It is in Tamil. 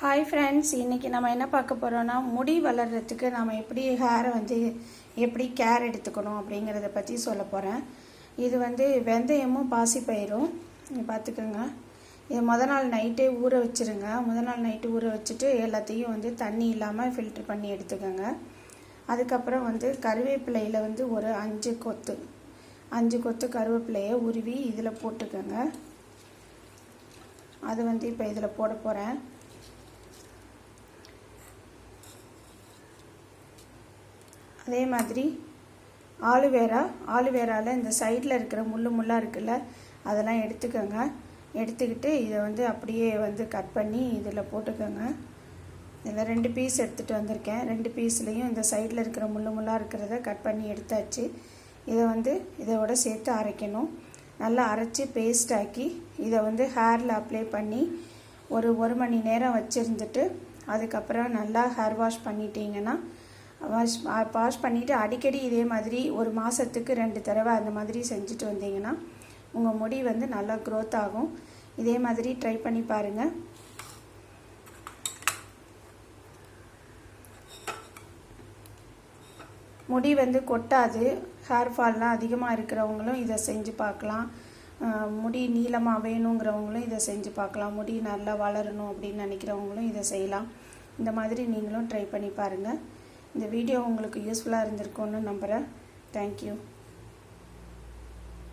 ஹாய் ஃப்ரெண்ட்ஸ், இன்றைக்கி நம்ம என்ன பார்க்க போகிறோன்னா, முடி வளர்கிறதுக்கு நம்ம எப்படி ஹேரை எப்படி கேர் எடுத்துக்கணும் அப்படிங்கிறத பற்றி சொல்ல போகிறேன். இது வெந்தயமும் பாசிப்பயிரும் பார்த்துக்கோங்க. இது நாள் நைட்டே ஊற வச்சுருங்க. நாள் நைட்டு ஊற வச்சுட்டு எல்லாத்தையும் தண்ணி இல்லாமல் ஃபில்ட்ரு பண்ணி எடுத்துக்கோங்க. அதுக்கப்புறம் கருவேப்பிலையில் ஒரு 5 கொத்து கருவேப்பிலையை உருவி இதில் போட்டுக்கோங்க. அது இப்போ இதில் போட போகிறேன். அதே மாதிரி ஆலுவேராவில் இந்த சைடில் இருக்கிற முள்ளாக இருக்குல்ல, அதெல்லாம் எடுத்துக்கோங்க. எடுத்துக்கிட்டு இதை அப்படியே கட் பண்ணி இதில் போட்டுக்கோங்க. இதில் 2 பீஸ் எடுத்துகிட்டு வந்திருக்கேன். 2 பீஸ்லேயும் இந்த சைடில் இருக்கிற முள்ளாக இருக்கிறத கட் பண்ணி எடுத்தாச்சு. இதை இதோட சேர்த்து அரைக்கணும். நல்லா அரைச்சி பேஸ்ட் ஆக்கி இதை ஹேரில் அப்ளை பண்ணி ஒரு மணி நேரம் வச்சுருந்துட்டு அதுக்கப்புறம் நல்லா ஹேர் வாஷ் பண்ணிட்டீங்கன்னா, வாஷ் பண்ணிவிட்டு அடிக்கடி இதே மாதிரி ஒரு மாதத்துக்கு 2 தடவை அந்த மாதிரி செஞ்சுட்டு வந்தீங்கன்னா உங்கள் முடி நல்லா க்ரோத் ஆகும். இதே மாதிரி ட்ரை பண்ணி பாருங்கள். முடி கொட்டாது. ஹேர் ஃபால்லாம் அதிகமாக இருக்கிறவங்களும் இதை செஞ்சு பார்க்கலாம். முடி நீளமாக வேணுங்கிறவங்களும் இதை செஞ்சு பார்க்கலாம். முடி நல்லா வளரணும் அப்படின்னு நினைக்கிறவங்களும் இதை செய்யலாம். இந்த மாதிரி நீங்களும் ட்ரை பண்ணி பாருங்கள். இந்த வீடியோ உங்களுக்கு யூஸ்ஃபுல்லாக இருந்திருக்கும்னு நம்புகிறேன். தேங்க்யூ.